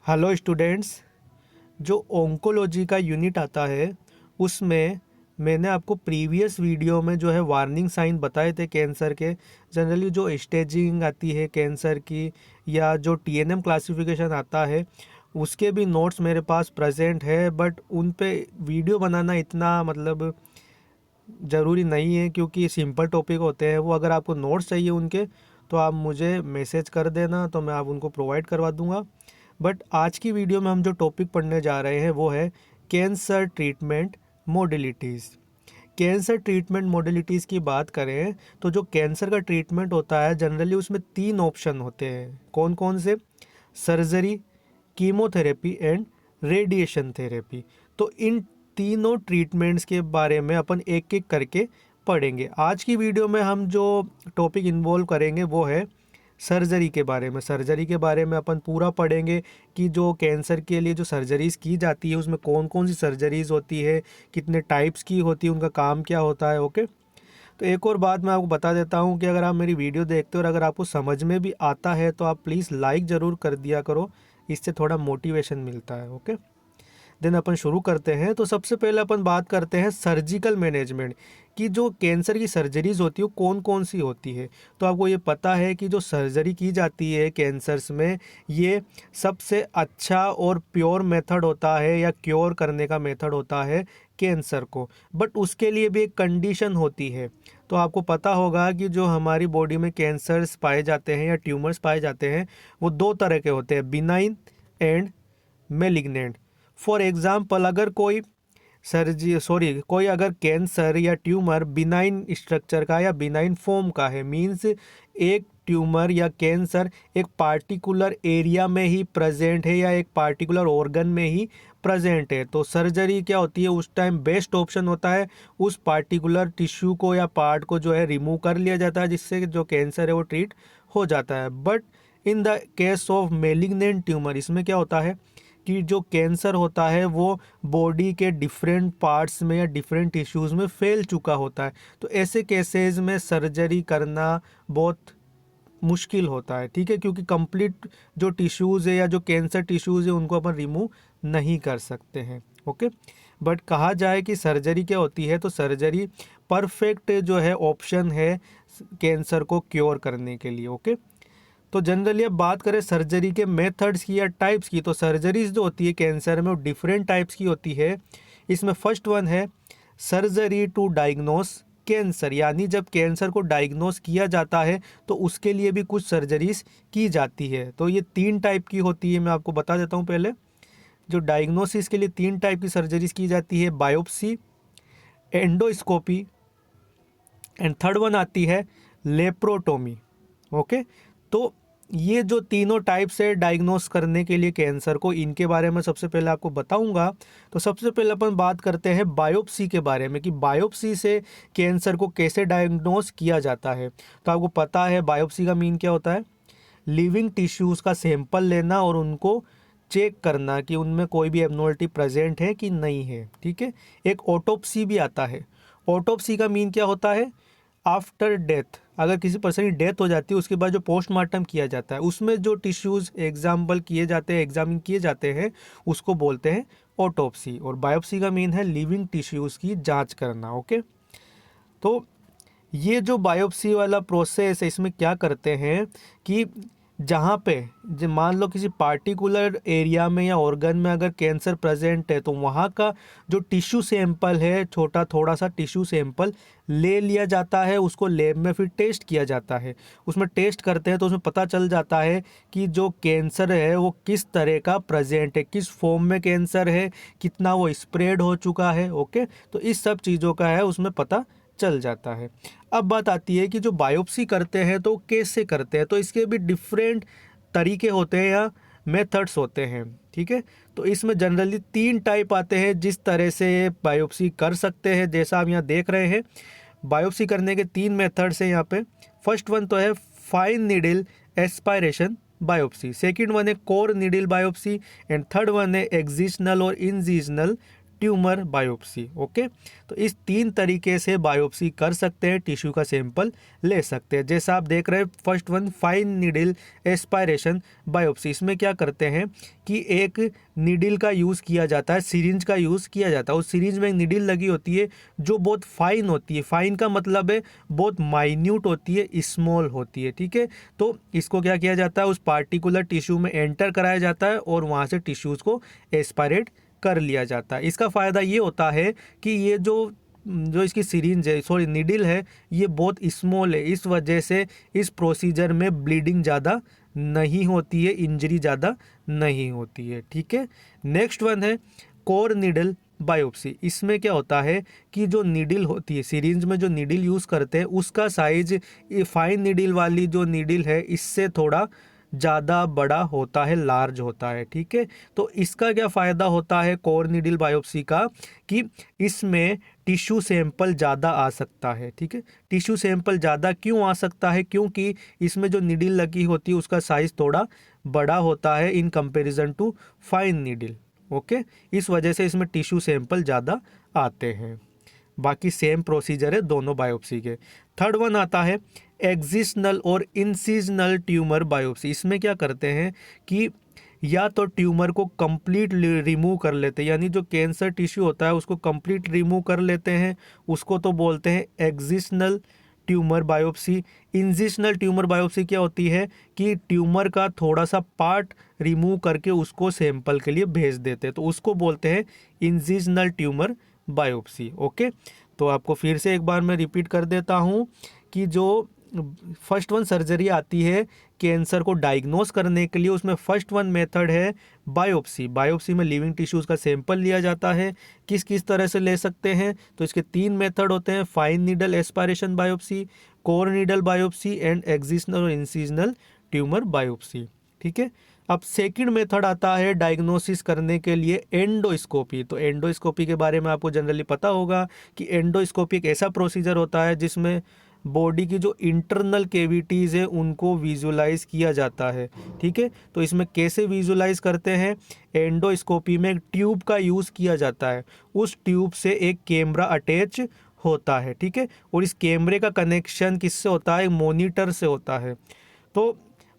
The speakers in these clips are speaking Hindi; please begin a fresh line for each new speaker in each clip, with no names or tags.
Hello students. जो ओंकोलॉजी का यूनिट आता है उसमें मैंने आपको प्रीवियस वीडियो में जो है वार्निंग साइन बताए थे कैंसर के। जनरली जो स्टेजिंग आती है कैंसर की या जो टीएनएम क्लासिफिकेशन आता है उसके भी नोट्स मेरे पास प्रेजेंट है, बट उन पे वीडियो बनाना इतना ज़रूरी नहीं है क्योंकि सिंपल टॉपिक होते हैं वो। अगर आपको नोट्स चाहिए उनके तो आप मुझे मैसेज कर देना तो मैं आप उनको प्रोवाइड करवा दूंगा। बट आज की वीडियो में हम जो टॉपिक पढ़ने जा रहे हैं वो है cancer treatment modalities. Cancer treatment modalities की बात करें तो जो कैंसर का ट्रीटमेंट होता है जनरली उसमें 3 ऑप्शन होते हैं। कौन कौन से? Surgery, chemotherapy and radiation therapy. तो इन तीनों ट्रीटमेंट्स के बारे में अपन एक एक करके पढ़ेंगे। आज की वीडियो में हम जो टॉपिक इन्वॉल्व करेंगे वो है सर्जरी के बारे में। सर्जरी के बारे में अपन पूरा पढ़ेंगे कि जो कैंसर के लिए जो सर्जरीज़ की जाती है उसमें कौन कौन सी सर्जरीज़ होती है, कितने टाइप्स की होती है, उनका काम क्या होता है। ओके। तो एक और बात मैं आपको बता देता हूँ कि अगर आप मेरी वीडियो देखते हो और अगर आपको समझ में भी आता है तो आप प्लीज़ लाइक ज़रूर कर दिया करो, इससे थोड़ा मोटिवेशन मिलता है। ओके। देन अपन शुरू करते हैं। तो सबसे पहले अपन बात करते हैं सर्जिकल मैनेजमेंट की। जो कैंसर की सर्जरीज होती है वो कौन कौन सी होती है। तो आपको ये पता है कि जो सर्जरी की जाती है कैंसर्स में ये सबसे अच्छा और प्योर मेथड होता है या क्योर करने का मेथड होता है कैंसर को। बट उसके लिए भी एक कंडीशन होती है। तो आपको पता होगा कि जो हमारी बॉडी में कैंसर्स पाए जाते हैं या ट्यूमर्स पाए जाते हैं वो 2 तरह के होते हैं, benign and malignant. For example अगर कोई अगर कैंसर या ट्यूमर बिनाइन स्ट्रक्चर का या बिनाइन फॉर्म का है, मींस एक ट्यूमर या कैंसर एक पार्टिकुलर एरिया में ही प्रेजेंट है या एक पार्टिकुलर ऑर्गन में ही प्रेजेंट है, तो सर्जरी क्या होती है उस टाइम बेस्ट ऑप्शन होता है उस पार्टिकुलर टिश्यू को या पार्ट को जो है रिमूव कर लिया जाता है, जिससे जो कैंसर है वो ट्रीट हो जाता है। But in the case of malignant tumour इसमें क्या होता है कि जो कैंसर होता है वो बॉडी के डिफरेंट पार्ट्स में या डिफरेंट टिश्यूज़ में फैल चुका होता है। तो ऐसे केसेस में सर्जरी करना बहुत मुश्किल होता है, ठीक है, क्योंकि कंप्लीट जो टिश्यूज़ है या जो कैंसर टिश्यूज़ है उनको अपन रिमूव नहीं कर सकते हैं। ओके। बट कहा जाए कि सर्जरी क्या होती है, तो सर्जरी परफेक्ट जो है ऑप्शन है कैंसर को क्योर करने के लिए। ओके। तो जनरली अब बात करें सर्जरी के मेथड्स की या टाइप्स की, तो सर्जरीज जो होती है कैंसर में वो डिफरेंट टाइप्स की होती है। इसमें फर्स्ट वन है सर्जरी टू डायग्नोस कैंसर, यानी जब कैंसर को डायग्नोस किया जाता है तो उसके लिए भी कुछ सर्जरीज की जाती है। तो ये 3 टाइप की होती है, मैं आपको बता देता हूँ पहले। जो डायग्नोसिस के लिए 3 टाइप की सर्जरीज की जाती है, biopsy, endoscopy and third one आती है लेप्रोटोमी। ओके। तो ये जो तीनों टाइप्स है डायग्नोस करने के लिए कैंसर को, इनके बारे में सबसे पहले आपको बताऊंगा। तो सबसे पहले अपन बात करते हैं बायोप्सी के बारे में कि बायोप्सी से कैंसर को कैसे डायग्नोस किया जाता है। तो आपको पता है बायोप्सी का मीन क्या होता है? लिविंग टिश्यूज़ का सैंपल लेना और उनको चेक करना कि उनमें कोई भी एबनॉर्मलिटी प्रेजेंट है कि नहीं है, ठीक है। एक ऑटोप्सी भी आता है। ऑटोप्सी का मीन क्या होता है? आफ्टर डेथ, अगर किसी पर्सन की डेथ हो जाती है उसके बाद जो पोस्टमार्टम किया जाता है उसमें जो टिश्यूज़ एग्जामिन किए जाते हैं उसको बोलते हैं ऑटोप्सी। और बायोप्सी का मीन है लिविंग टिश्यूज़ की जांच करना। ओके। तो ये जो बायोप्सी वाला प्रोसेस है इसमें क्या करते हैं कि जहाँ पे मान लो किसी पार्टिकुलर एरिया में या ऑर्गन में अगर कैंसर प्रेजेंट है तो वहाँ का जो टिश्यू सैंपल है, छोटा थोड़ा सा टिश्यू सैंपल ले लिया जाता है, उसको लैब में फिर टेस्ट किया जाता है। उसमें टेस्ट करते हैं तो उसमें पता चल जाता है कि जो कैंसर है वो किस तरह का प्रेजेंट है, किस फॉर्म में कैंसर है, कितना वो स्प्रेड हो चुका है। ओके। तो इस सब चीज़ों का है उसमें पता चल जाता है। अब बात आती है कि जो बायोप्सी करते हैं तो कैसे करते हैं, तो इसके भी डिफरेंट तरीके होते हैं या मेथड्स होते हैं, ठीक है। तो इसमें जनरली 3 टाइप आते हैं जिस तरह से बायोप्सी कर सकते हैं। जैसा आप यहाँ देख रहे हैं बायोप्सी करने के 3 मेथड्स हैं यहाँ पे। फर्स्ट वन तो है fine needle aspiration biopsy, second one है core needle biopsy and third one है एक्सिजनल और इंसिजनल ट्यूमर बायोप्सी। ओके, तो इस 3 तरीके से बायोप्सी कर सकते हैं, टिश्यू का सैंपल ले सकते हैं। जैसा आप देख रहे हैं first one, fine needle aspiration biopsy. इसमें क्या करते हैं कि एक नीडल का यूज़ किया जाता है, सिरिंज का यूज़ किया जाता है। उस सिरिंज में एक नीडल लगी होती है जो बहुत फाइन होती है। फाइन का मतलब है बहुत माइन्यूट होती है, स्मॉल होती है। ठीक है, तो इसको क्या किया जाता है, उस पार्टिकुलर टिश्यू में एंटर कराया जाता है और वहाँ से टिश्यूज़ को एस्पायरेट कर लिया जाता है। इसका फ़ायदा ये होता है कि ये जो इसकी सिरिंज है, सॉरी नीडल है, ये बहुत स्मॉल है। इस वजह से इस प्रोसीजर में ब्लीडिंग ज़्यादा नहीं होती है, इंजरी ज़्यादा नहीं होती है। ठीक है, नेक्स्ट वन है कोर नीडल बायोप्सी। इसमें क्या होता है कि जो नीडल होती है, सिरिंज में जो नीडल यूज़ करते हैं उसका साइज फाइन नीडल वाली जो नीडल है इससे थोड़ा ज़्यादा बड़ा होता है, लार्ज होता है। ठीक है, तो इसका क्या फ़ायदा होता है कोर नीडल बायोप्सी का कि इसमें टिश्यू सैंपल ज़्यादा आ सकता है। ठीक है, टिश्यू सैंपल ज़्यादा क्यों आ सकता है, क्योंकि इसमें जो नीडल लगी होती है उसका साइज़ थोड़ा बड़ा होता है in comparison to fine needle. Okay, इस वजह से इसमें टिश्यू सैंपल ज़्यादा आते हैं। बाकी सेम प्रोसीजर है दोनों बायोप्सी के। थर्ड वन आता है एक्जिशनल और इंसिजनल ट्यूमर बायोप्सी। इसमें क्या करते हैं कि या तो ट्यूमर को कंप्लीट रिमूव कर लेते हैं, यानी जो कैंसर टिश्यू होता है उसको कंप्लीट रिमूव कर लेते हैं, उसको तो बोलते हैं excisional tumour biopsy. Incisional tumour biopsy क्या होती है कि ट्यूमर का थोड़ा सा पार्ट रिमूव करके उसको सैंपल के लिए भेज देते हैं, तो उसको बोलते हैं इंसिजनल ट्यूमर बायोप्सी। ओके, तो आपको फिर से एक बार मैं रिपीट कर देता हूँ कि जो फर्स्ट वन सर्जरी आती है कैंसर को डायग्नोस करने के लिए, उसमें फर्स्ट वन मेथड है बायोप्सी। बायोप्सी में लिविंग टिश्यूज़ का सैंपल लिया जाता है। किस किस तरह से ले सकते हैं, तो इसके 3 मेथड होते हैं, fine needle aspiration biopsy, core needle biopsy and excisional और इंसिजनल ट्यूमर बायोप्सी। ठीक है, अब सेकंड मेथड आता है डायग्नोसिस करने के लिए एंडोस्कोपी। तो एंडोस्कोपी के बारे में आपको जनरली पता होगा कि एंडोस्कोपी एक ऐसा प्रोसीजर होता है जिसमें बॉडी की जो इंटरनल कैविटीज़ है उनको विजुलाइज किया जाता है। ठीक है, तो इसमें कैसे विजुलाइज करते हैं, एंडोस्कोपी में एक ट्यूब का यूज़ किया जाता है। उस ट्यूब से एक कैमरा अटैच होता है। ठीक है, और इस कैमरे का कनेक्शन किससे होता है, मॉनिटर से होता है। तो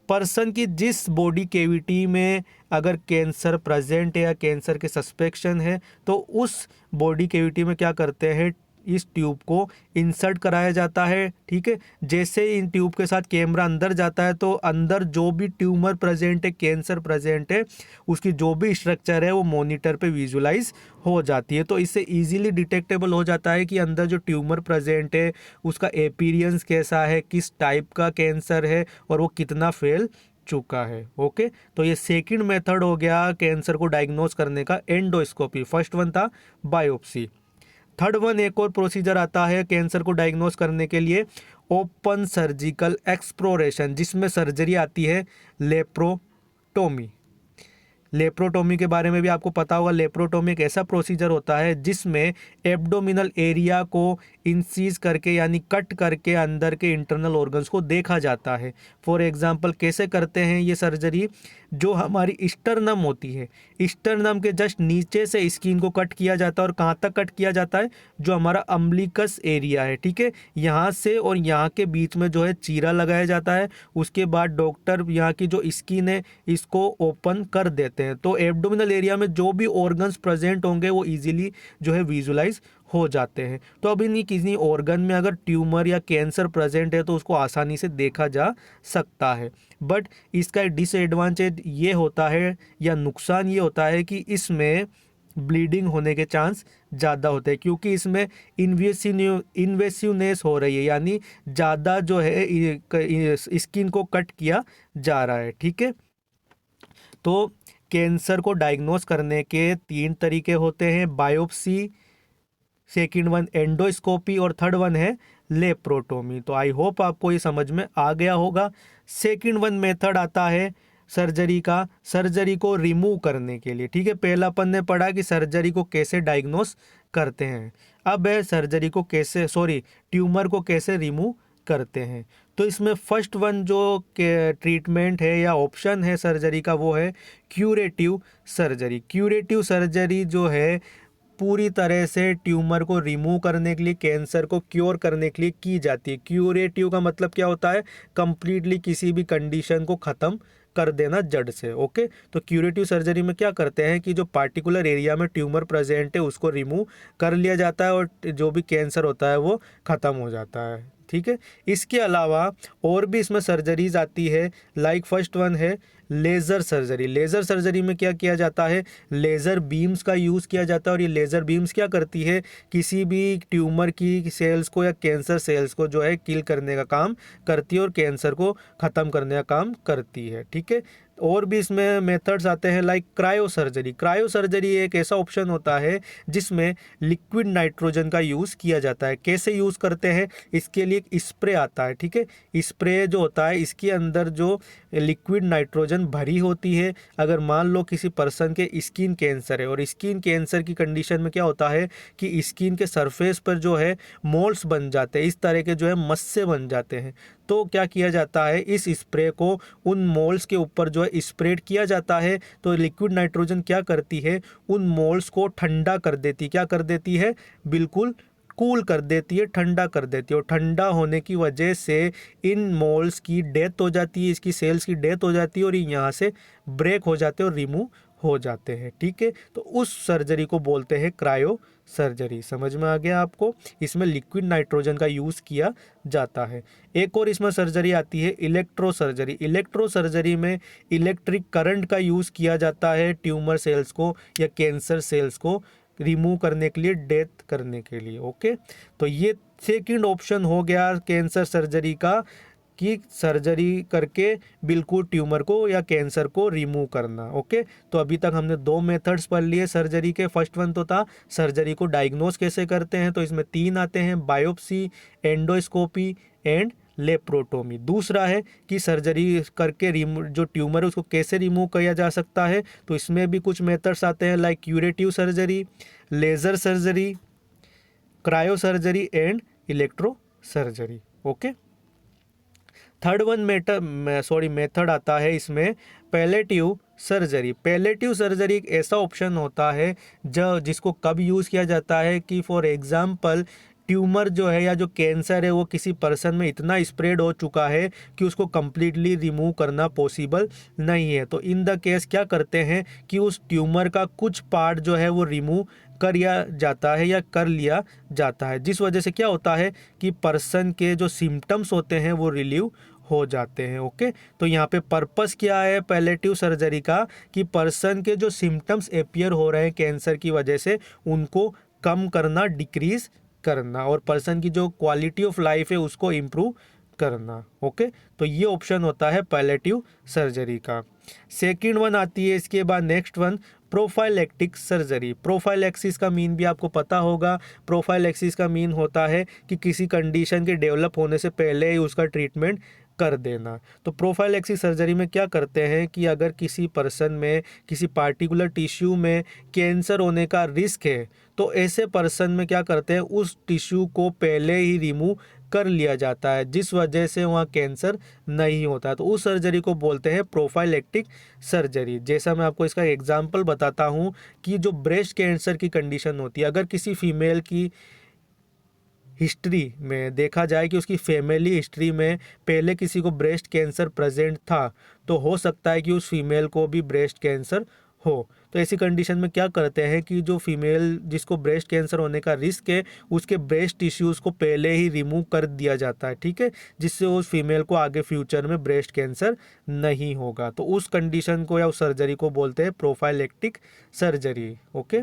पर्सन की जिस बॉडी कैविटी में अगर कैंसर प्रेजेंट है या कैंसर के सस्पेक्शन है, तो उस बॉडी कैविटी में क्या करते हैं, इस ट्यूब को इंसर्ट कराया जाता है। ठीक है, जैसे इन ट्यूब के साथ कैमरा अंदर जाता है तो अंदर जो भी ट्यूमर प्रेजेंट है, कैंसर प्रेजेंट है, उसकी जो भी स्ट्रक्चर है वो मॉनिटर पे विजुलाइज हो जाती है। तो इससे इजीली डिटेक्टेबल हो जाता है कि अंदर जो ट्यूमर प्रेजेंट है उसका एपीरियंस कैसा है, किस टाइप का कैंसर है और वो कितना फैल चुका है। ओके, तो ये सेकंड मेथड हो गया कैंसर को डायग्नोस करने का, एंडोस्कोपी। फर्स्ट वन था बायोप्सी। थर्ड वन एक और प्रोसीजर आता है कैंसर को डायग्नोस करने के लिए, ओपन सर्जिकल एक्सप्लोरेशन, जिसमें सर्जरी आती है लेप्रोटोमी। लेप्रोटोमी के बारे में भी आपको पता होगा। लेप्रोटोमी एक ऐसा प्रोसीजर होता है जिसमें एब्डोमिनल एरिया को इंसीज करके यानी कट करके अंदर के इंटरनल ऑर्गन्स को देखा जाता है। फॉर एग्जांपल कैसे करते हैं ये सर्जरी, जो हमारी स्टर्नम होती है, स्टर्नम के जस्ट नीचे से स्किन को कट किया जाता है। और कहाँ तक कट किया जाता है, जो हमारा अम्बिलिकस एरिया है, ठीक है, यहाँ से और यहाँ के बीच में जो है चीरा लगाया जाता है। उसके बाद डॉक्टर यहाँ की जो स्किन है इसको ओपन कर देते हैं। तो एब्डोमिनल एरिया में जो भी ऑर्गन्स प्रेजेंट होंगे वो इजीली जो है विजुलाइज हो जाते हैं। तो अब इन्हीं किसी ऑर्गन में अगर ट्यूमर या कैंसर प्रेजेंट है तो उसको आसानी से देखा जा सकता है। बट इसका डिसएडवांटेज ये होता है या नुकसान ये होता है कि इसमें ब्लीडिंग होने के चांस ज़्यादा होते हैं, क्योंकि इसमें इन्वेसिवनेस हो रही है, यानी ज़्यादा जो है स्किन को कट किया जा रहा है। ठीक है, तो कैंसर को डायग्नोस करने के 3 तरीके होते हैं, बायोप्सी, सेकंड वन एंडोस्कोपी और थर्ड वन है लेप्रोटोमी। तो आई होप आपको ये समझ में आ गया होगा। सेकंड वन मेथड आता है सर्जरी का, सर्जरी को रिमूव करने के लिए। ठीक है, पहला अपन ने पढ़ा कि सर्जरी को कैसे डायग्नोस करते हैं, अब है सर्जरी को कैसे ट्यूमर को कैसे रिमूव करते हैं। तो इसमें फर्स्ट वन जो ट्रीटमेंट है या ऑप्शन है सर्जरी का वो है क्यूरेटिव सर्जरी। क्यूरेटिव सर्जरी जो है पूरी तरह से ट्यूमर को रिमूव करने के लिए, कैंसर को क्योर करने के लिए की जाती है। क्यूरेटिव का मतलब क्या होता है, कंप्लीटली किसी भी कंडीशन को ख़त्म कर देना जड़ से। ओके, तो क्यूरेटिव सर्जरी में क्या करते हैं कि जो पार्टिकुलर एरिया में ट्यूमर प्रेजेंट है उसको रिमूव कर लिया जाता है और जो भी कैंसर होता है वो ख़त्म हो जाता है। ठीक है, इसके अलावा और भी इसमें सर्जरीज आती है, लाइक फर्स्ट वन है लेज़र सर्जरी। लेज़र सर्जरी में क्या किया जाता है, लेज़र बीम्स का यूज़ किया जाता है और ये लेज़र बीम्स क्या करती है, किसी भी ट्यूमर की सेल्स को या कैंसर सेल्स को जो है किल करने का काम करती है और कैंसर को ख़त्म करने का काम करती है। ठीक है, और भी इसमें मेथड्स आते हैं like cryo surgery. Cryo surgery एक ऐसा ऑप्शन होता है जिसमें लिक्विड नाइट्रोजन का यूज़ किया जाता है। कैसे यूज़ करते हैं, इसके लिए एक स्प्रे आता है। ठीक है, स्प्रे जो होता है इसके अंदर जो लिक्विड नाइट्रोजन भरी होती है। अगर मान लो किसी पर्सन के स्किन कैंसर है और स्किन कैंसर की कंडीशन में क्या होता है कि स्किन के सरफेस पर जो है मोल्स बन जाते हैं, इस तरह के जो है मस्से बन जाते हैं। तो क्या किया जाता है, इस स्प्रे को उन मोल्स के ऊपर जो है स्प्रेड किया जाता है। तो लिक्विड नाइट्रोजन क्या करती है, उन मोल्स को ठंडा कर देती, क्या कर देती है, बिल्कुल कूल कर देती है, ठंडा कर देती है। और ठंडा होने की वजह से इन मोल्स की डेथ हो जाती है, इसकी सेल्स की डेथ हो जाती है और यहाँ से ब्रेक हो जाते हैं और रिमूव हो जाते हैं। ठीक है, तो उस सर्जरी को बोलते हैं क्रायो सर्जरी। समझ में आ गया आपको, इसमें लिक्विड नाइट्रोजन का यूज़ किया जाता है। एक और इसमें सर्जरी आती है इलेक्ट्रो सर्जरी। इलेक्ट्रो सर्जरी में इलेक्ट्रिक करंट का यूज़ किया जाता है ट्यूमर सेल्स को या कैंसर सेल्स को रिमूव करने के लिए, डेथ करने के लिए। ओके, तो ये सेकंड ऑप्शन हो गया कैंसर सर्जरी का कि सर्जरी करके बिल्कुल ट्यूमर को या कैंसर को रिमूव करना। ओके, तो अभी तक हमने दो मेथड्स पढ़ लिए सर्जरी के। फर्स्ट वन तो था सर्जरी को डायग्नोस कैसे करते हैं, तो इसमें तीन आते हैं, बायोप्सी, एंडोस्कोपी एंड लेप्रोटोमी। दूसरा है कि सर्जरी करके जो ट्यूमर है उसको कैसे रिमूव किया जा सकता है, तो इसमें भी कुछ मेथड्स आते हैं like curative surgery, laser surgery, cryo surgery and electro surgery. Okay, third one method आता है इसमें पैलेटिव सर्जरी। पैलेटिव सर्जरी एक ऐसा ऑप्शन होता है जिसको कब यूज़ किया जाता है कि फॉर एग्जांपल ट्यूमर जो है या जो कैंसर है वो किसी पर्सन में इतना स्प्रेड हो चुका है कि उसको कम्प्लीटली रिमूव करना पॉसिबल नहीं है। तो इन द केस क्या करते हैं कि उस ट्यूमर का कुछ पार्ट जो है वो रिमूव कर जाता है या कर लिया जाता है, जिस वजह से क्या होता है कि पर्सन के जो सिम्टम्स होते हैं वो रिलीव हो जाते हैं। ओके, तो यहाँ पे पर्पस क्या है पैलेटिव सर्जरी का कि पर्सन के जो सिम्टम्स अपीयर हो रहे हैं कैंसर की वजह से उनको कम करना, डिक्रीज करना और पर्सन की जो क्वालिटी ऑफ लाइफ है उसको इम्प्रूव करना। ओके, तो ये ऑप्शन होता है पैलेटिव सर्जरी का। सेकंड वन आती है इसके बाद next one prophylactic surgery. Prophylaxis का मीन भी आपको पता होगा। प्रोफाइलेक्सिस का मीन होता है कि किसी कंडीशन के डेवलप होने से पहले ही उसका ट्रीटमेंट कर देना। तो प्रोफाइलेक्सिस सर्जरी में क्या करते हैं कि अगर किसी पर्सन में किसी पार्टिकुलर टिश्यू में कैंसर होने का रिस्क है तो ऐसे पर्सन में क्या करते हैं उस टिश्यू को पहले ही रिमूव कर लिया जाता है, जिस वजह से वहाँ कैंसर नहीं होता। तो उस सर्जरी को बोलते हैं प्रोफाइलेक्टिक सर्जरी। जैसा मैं आपको इसका एग्जांपल बताता हूँ कि जो ब्रेस्ट कैंसर की कंडीशन होती है, अगर किसी फीमेल की हिस्ट्री में देखा जाए कि उसकी फैमिली हिस्ट्री में पहले किसी को ब्रेस्ट कैंसर प्रेजेंट था तो हो सकता है कि उस फीमेल को भी ब्रेस्ट कैंसर हो। तो ऐसी कंडीशन में क्या करते हैं कि जो फीमेल जिसको ब्रेस्ट कैंसर होने का रिस्क है उसके ब्रेस्ट टिश्यूज़ को पहले ही रिमूव कर दिया जाता है। ठीक है, जिससे उस फीमेल को आगे फ्यूचर में ब्रेस्ट कैंसर नहीं होगा। तो उस कंडीशन को या उस सर्जरी को बोलते हैं prophylactic surgery. Okay,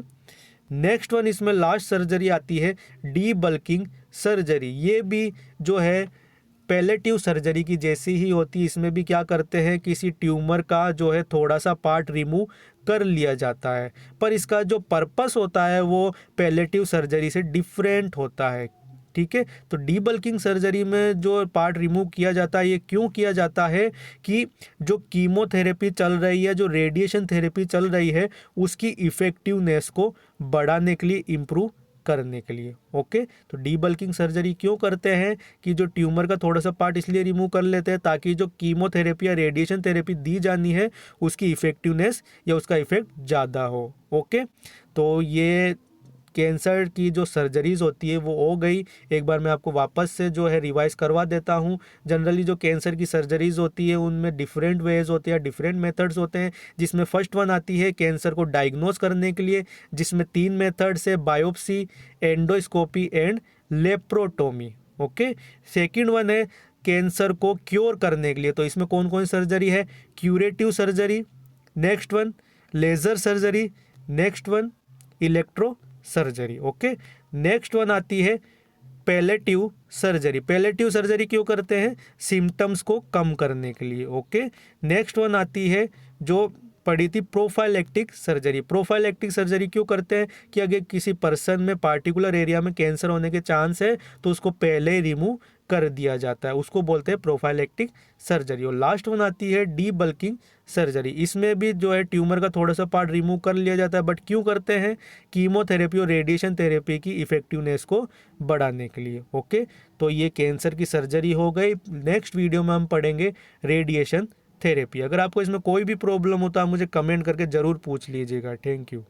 next one इसमें लास्ट सर्जरी आती है डी बल्किंग सर्जरी। ये भी जो है पैलेटिव सर्जरी की जैसी ही होती है। इसमें भी क्या करते हैं किसी ट्यूमर का जो है थोड़ा सा पार्ट रिमूव कर लिया जाता है, पर इसका जो पर्पस होता है वो पैलेटिव सर्जरी से डिफरेंट होता है। ठीक है, तो डीबल्किंग सर्जरी में जो पार्ट रिमूव किया जाता है ये क्यों किया जाता है कि जो कीमोथेरेपी चल रही है, जो रेडिएशन थेरेपी चल रही है उसकी इफ़ेक्टिवनेस को बढ़ाने के लिए, इम्प्रूव करने के लिए। ओके, तो डीबल्किंग सर्जरी क्यों करते हैं कि जो ट्यूमर का थोड़ा सा पार्ट इसलिए रिमूव कर लेते हैं ताकि जो कीमोथेरेपी या रेडिएशन थेरेपी दी जानी है उसकी इफ़ेक्टिवनेस या उसका इफ़ेक्ट ज़्यादा हो। ओके, तो ये कैंसर की जो सर्जरीज होती है वो हो गई। एक बार मैं आपको वापस से जो है रिवाइज करवा देता हूँ। जनरली जो कैंसर की सर्जरीज होती है उनमें डिफरेंट वेज होते हैं, डिफरेंट मेथड्स होते हैं, जिसमें फर्स्ट वन आती है कैंसर को डायग्नोज करने के लिए, जिसमें 3 मेथड्स है, biopsy, endoscopy and laparotomy. Okay. Second one है कैंसर को क्योर करने के लिए, तो इसमें कौन कौन सी सर्जरी है, curative surgery, next one laser surgery, next one electro surgery. Okay. Next one आती है पैलेटिव सर्जरी। पैलेटिव सर्जरी क्यों करते हैं, सिम्टम्स को कम करने के लिए। ओके। नेक्स्ट वन आती है जो पड़ी थी प्रोफाइलेक्टिक सर्जरी। प्रोफाइलेक्टिक सर्जरी क्यों करते हैं कि अगर किसी पर्सन में पार्टिकुलर एरिया में कैंसर होने के चांस है तो उसको पहले ही रिमूव कर दिया जाता है, उसको बोलते हैं प्रोफाइलेक्टिक सर्जरी। और लास्ट वन आती है डी बल्किंग सर्जरी। इसमें भी जो है ट्यूमर का थोड़ा सा पार्ट रिमूव कर लिया जाता है, बट क्यों करते हैं, कीमोथेरेपी और रेडिएशन थेरेपी की इफेक्टिवनेस को बढ़ाने के लिए। ओके। तो ये कैंसर की सर्जरी हो गई। नेक्स्ट वीडियो में हम पढ़ेंगे रेडिएशन थेरेपी। अगर आपको इसमें कोई भी प्रॉब्लम हो तो आप मुझे कमेंट करके ज़रूर पूछ लीजिएगा। Thank you.